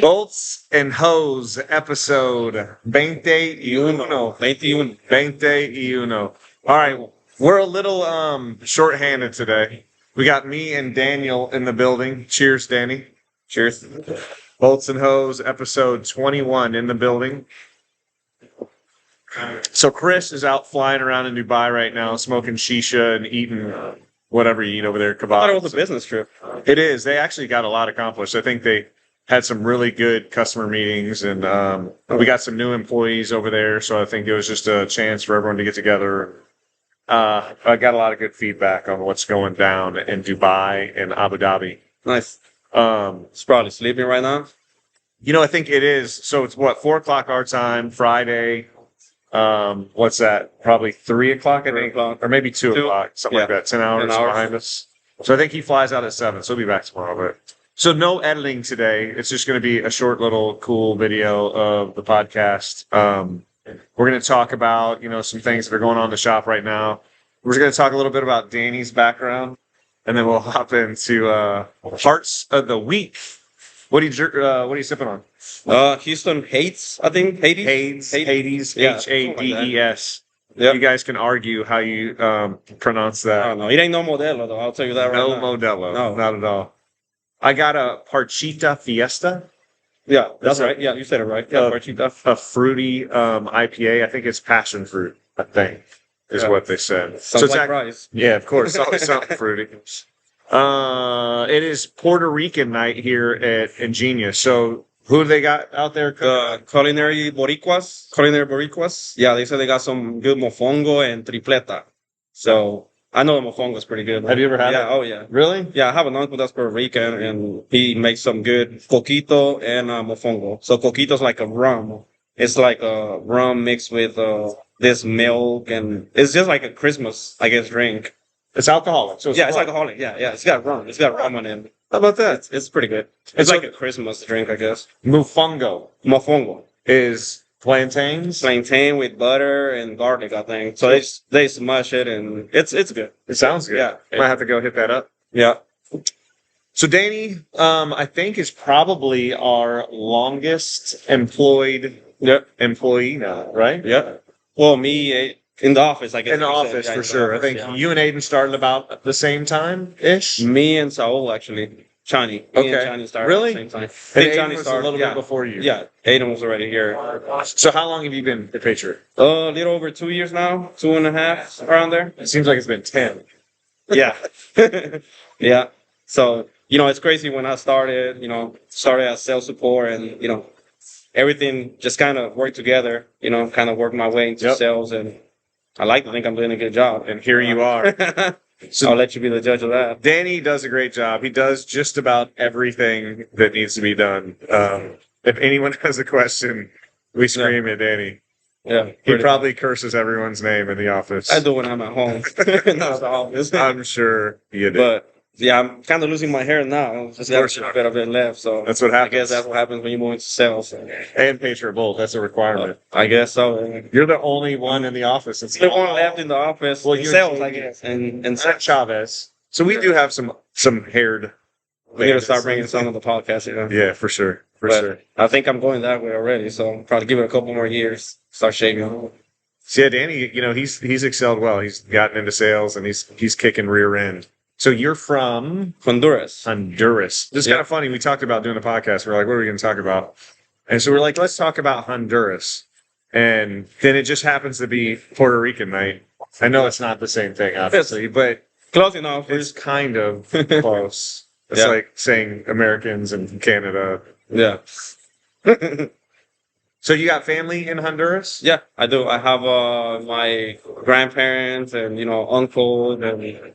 Bolts and Hose, episode 21. 21. All right, we're a little short-handed today. We got me and Daniel in the building. Cheers, Danny. Cheers. Bolts and Hose, episode 21 in the building. So Chris is out flying around in Dubai right now, smoking shisha and eating whatever you eat over there. Kebabs. I thought it was a business trip. It is. They actually got a lot accomplished. I think they had some really good customer meetings, and we got some new employees over there. So I think it was just a chance for everyone to get together. I got a lot of good feedback on what's going down in Dubai and Abu Dhabi. Nice. It's probably sleeping right now. I think it is. So it's 4:00 our time, Friday. What's that? Probably 3:00, I think, or maybe 2:00, something like that. 10 hours behind us. So I think he flies out at 7, so he'll be back tomorrow. But so no editing today. It's just going to be a short little cool video of the podcast. We're going to talk about, some things that are going on in the shop right now. We're going to talk a little bit about Danny's background, and then we'll hop into Hearts of the Week. What are you sipping on? Houston Hades, I think. Hades. Yeah, Hades. Yep. You guys can argue how you pronounce that. I don't know. It ain't no Modelo, though. I'll tell you that right now. No Modelo. No. Not at all. I got a Parchita Fiesta. Yeah, that's right. Yeah, you said it right. Yeah, Parchita. A fruity IPA. I think it's passion fruit, I think, is what they said. Sounds like rice. Yeah, of course. It's always something fruity. It is Puerto Rican night here at Ingenious. So who they got out there? Culinary Boricuas. Yeah, they said they got some good mofongo and tripleta. So I know the mofongo is pretty good. Have you ever had it? Yeah, oh yeah. Really? Yeah, I have an uncle that's Puerto Rican, and he makes some good coquito and mofongo. So coquito's like a rum. It's like a rum mixed with this milk, and it's just like a Christmas, I guess, drink. It's alcoholic. So it's alcoholic. Yeah. It's got rum. It's got rum on it. How about that? It's pretty good. It's like a Christmas drink, I guess. Mofongo is plantains with butter and garlic, I think. So they smash it, and it's good. It sounds good. Yeah. Might have to go hit that up. Yeah. So Danny, I think is probably our longest employed employee now, right? Yeah. Well, me in the office, I guess. In the office, for sure. I think you and Aiden started about the same time-ish? Me and Saul, actually. Chani. Okay. Me and Chani started really? at the same time. And Aiden was a little bit before you. Yeah. Aiden was already here. So how long have you been the Patriot? A little over 2 years now. 2.5, around there. It seems like it's been 10. Yeah. Yeah. So, it's crazy when I started as sales support, and, everything just kind of worked together, kind of worked my way into sales, and I like to think I'm doing a good job. And here you are. So I'll let you be the judge of that. Danny does a great job. He does just about everything that needs to be done. If anyone has a question, we scream at Danny. Yeah. He probably curses everyone's name in the office. I do when I'm at home, not at the office. I'm sure you do. But yeah, I'm kind of losing my hair now. Just got a bit of it left, so that's what happens. I guess that's what happens when you move into sales. And Patriot Bolt, that's a requirement. I guess so. You're the only one in the office. It's the one left in the office. Well, in sales, I guess, and Chavez. So we do have some haired. We need to start bringing some of the podcast. Yeah, for sure, sure. I think I'm going that way already, so probably give it a couple more years. Start shaving. So yeah, Danny, he's excelled well. He's gotten into sales, and he's kicking rear end. So you're from Honduras. This is kind of funny. We talked about doing the podcast. We're like, what are we going to talk about? And so we're like, let's talk about Honduras. And then it just happens to be Puerto Rican night. I know it's not the same thing, obviously, but close enough. It's kind of close. It's like saying Americans and Canada. Yeah. So you got family in Honduras? Yeah, I do. I have my grandparents and uncles and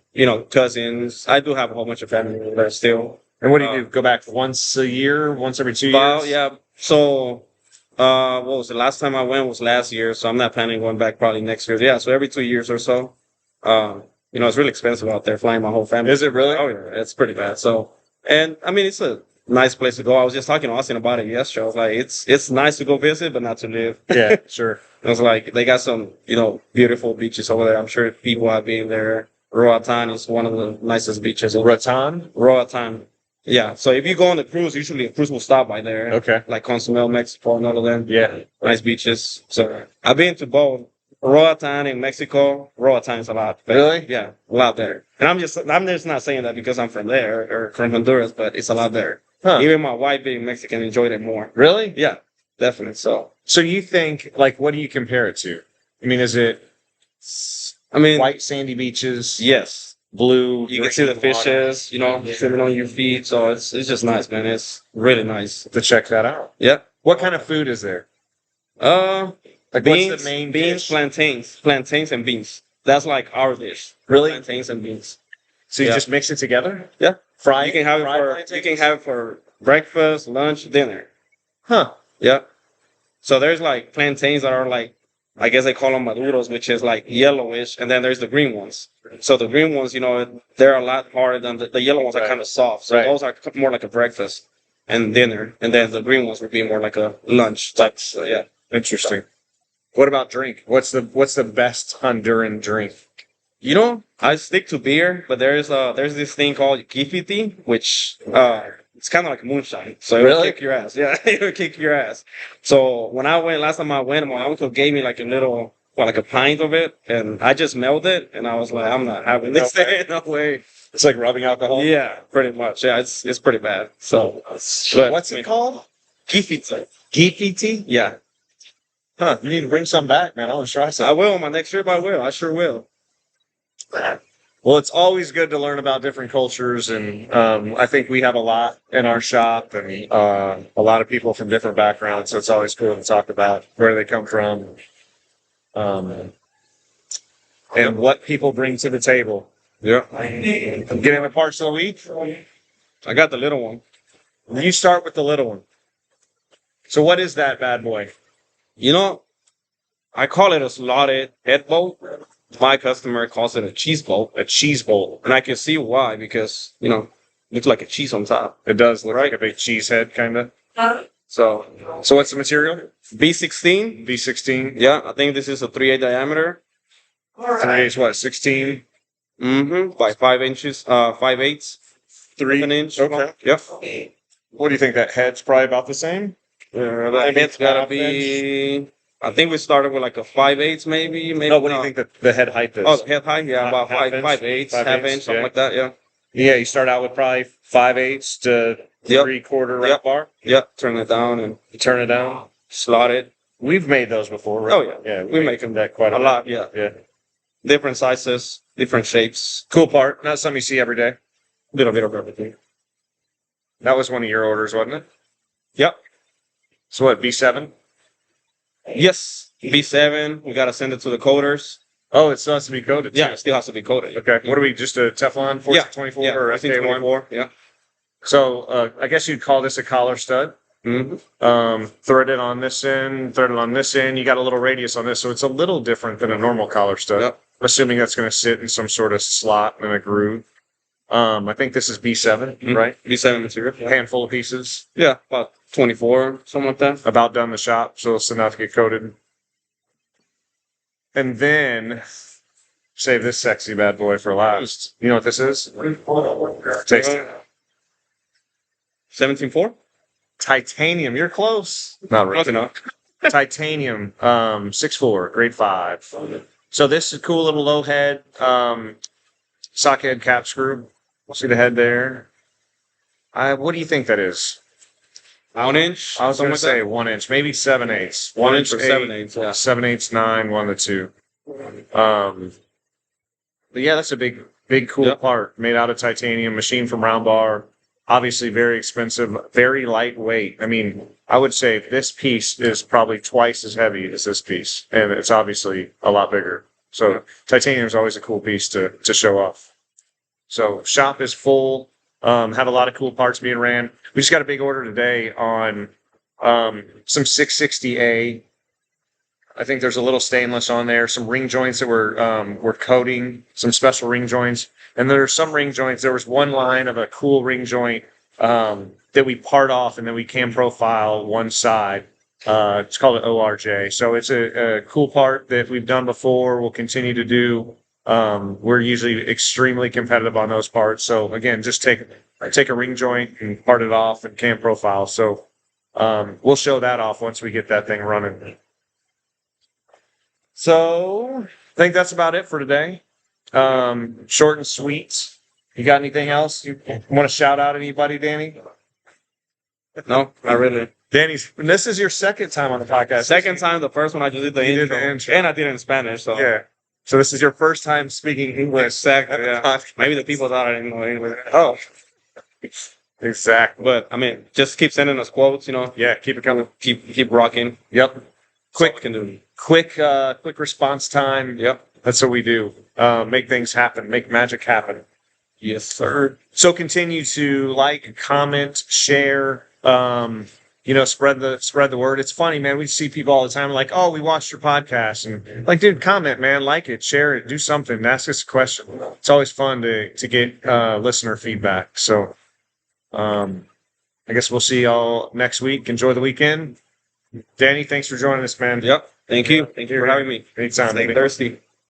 cousins. I do have a whole bunch of family there still. And what do you do? Go back once a year, once every 2 years? Yeah. So, what was the last time I went was last year, so I'm not planning on going back probably next year. Yeah, so every 2 years or so. It's really expensive out there flying my whole family. Is it really? Oh yeah, it's pretty bad. So, and I mean, it's a nice place to go. I was just talking to Austin about it yesterday. I was like, it's nice to go visit, but not to live. Yeah, sure. I was like, they got some, beautiful beaches over there. I'm sure people have been there. Roatan is one of the nicest beaches. Roatan? Roatan. Yeah. So if you go on the cruise, usually a cruise will stop by there. Okay. Like Cozumel, Mexico, and all of them. Yeah. Nice beaches. So I've been to both. Roatan in Mexico. Roatan is a lot better. Really? Yeah, a lot better. And I'm just not saying that because I'm from there or from Honduras, but it's a lot better. Huh. Even my wife being Mexican enjoyed it more. Really? Yeah, definitely. So you think, like, what do you compare it to? I mean, is it I mean, white sandy beaches, yes, blue? you can see the fishes, you know, swimming on your feet. So it's just nice, man. It's really nice. To check that out. Yeah. What kind of food is there? Like, Beans, what's the main beans, dish? plantains, and beans. That's like our dish. Really? Plantains and beans. So you Yeah. just mix it together? Yeah. Fry You can have it fried for plantains? you can have it for breakfast, lunch, dinner. Huh. Yeah. So there's like plantains that are like, I guess they call them maduros, which is like yellowish, and then there's the green ones. So the green ones, you know, they're a lot harder than the yellow ones are Right. kind of soft. So Right. those are more like a breakfast and dinner, and then the green ones would be more like a lunch type. So yeah. Interesting. What about drink? What's the best Honduran drink? You know, I stick to beer, but there's this thing called kifiti, which it's kind of like moonshine. So it'll Really? kick your ass. Yeah, it'll kick your ass. So when I went last time I went, my uncle gave me like a little, well, like a pint of it, and I just melted it, and I was like, I'm not having this. Okay. No way. It's like rubbing alcohol. Yeah, pretty much. Yeah, it's pretty bad. So, but, What's it called? kifiti. Gifiti? Yeah, Huh. You need to bring some back, man. I want to try I some. will. My next trip, I will. I sure will. Well, it's always good to learn about different cultures, and I think we have a lot in our shop, and a lot of people from different backgrounds. So it's always cool to talk about where they come from, and what people bring to the table. Yeah, Getting the parts of the week. I got the little one. You start with the little one. So what is that bad boy? You know, I call it a slotted head bolt. My customer calls it a cheese bolt, A cheese bowl. and I can see why because you know, it looks like a cheese on top. It does look like a big cheese head, kind of. So So what's the material? B16. B16. Yeah, I think this is a 3/8 diameter. 3/8 what? 16. Mm-hmm. By 5 inches. 5/8. 3 an inch. Okay. Yep. What do you think? That head's probably about the same. The Maybe head's gotta 12 be. I think we started with like a 5/8, maybe. No, what do you think the head height is? Oh, the head height, yeah, about Half inch? 5/8, Five half eighths, inch, something yeah. like that. Yeah. Yeah, you start out with probably 5/8 to Yep. 3/4 wrap Yep. bar. Yep. Turn it down and You turn it down. slot it. We've made those before, right? Oh, yeah. Yeah, We make them that quite a bit. lot. Yeah. Yeah. Different sizes, different shapes, Cool part. Not something you see every day. little bit of everything. That was one of your orders, wasn't it? Yep. So what? B7? Yes. B7. We gotta send it to the coders. Oh, it still has to be coated. Yeah, too. it still has to be coded. Okay. What are we? Just a Teflon 1424 Yeah. or FK1? 1424. Yeah. So I guess you'd call this a collar stud. Mm-hmm. Threaded on this end, threaded on this end. You got a little radius on this, so it's a little different than a normal collar stud. Yep. Assuming that's going to sit in some sort of slot and a groove. I think this is B7, Mhm. right? B7 material. A handful of pieces, Yeah, about 24, something like that. about done the shop, so it's enough to get coated. And then save this sexy bad boy for last. You know what this is? Taste it. 17.4? Titanium. You're close. Not really. Close enough. Titanium, 6'4", grade 5. So this is a cool little low head, sock head cap screw. See the head there. What do you think that is? 1 inch? I was going to something say like 1 inch, maybe 7/8. that? 1 inch or 7/8, yeah. 7/8, 9, 1 to 2. But yeah, that's a big, cool Yep. part made out of titanium, machined from round bar. Obviously, very expensive, very lightweight. I mean, I would say this piece is probably twice as heavy as this piece, and it's obviously a lot bigger. So titanium is always a cool piece to show off. So shop is full. Have a lot of cool parts being ran. We just got a big order today on some 660A. I think there's a little stainless on there, some ring joints that we're coating, some special ring joints. And there are some ring joints. There was one line of a cool ring joint that we part off and then we can profile one side. It's called an ORJ. So it's a cool part that we've done before. We'll continue to do. We're usually extremely competitive on those parts. So again, just take take a ring joint and part it off and cam profile. So we'll show that off once we get that thing running. So I think that's about it for today. Short and sweet. You got anything else you want to shout out anybody, Danny? No, not really. This is your second time on the podcast. Second time. The first one I just did the intro, and I did it in Spanish. So yeah. So this is your first time speaking English. Exactly. Yeah. Maybe the people thought I didn't know English. Oh. Exactly. But I mean, just keep sending us quotes. Yeah. Keep it coming. Keep rocking. Yep. Quick can do. Quick response time. Yep. That's what we do. Make things happen. Make magic happen. Yes, sir. So continue to like, comment, share. Spread the word. It's funny, man. We see people all the time like, "Oh, we watched your podcast," and like, dude, comment, man, like it, share it, do something, ask us a question. It's always fun to get listener feedback. So, I guess we'll see y'all next week. Enjoy the weekend. Danny, thanks for joining us, man. Yep. Thank you. Thank you for having me. Anytime. Stay thirsty.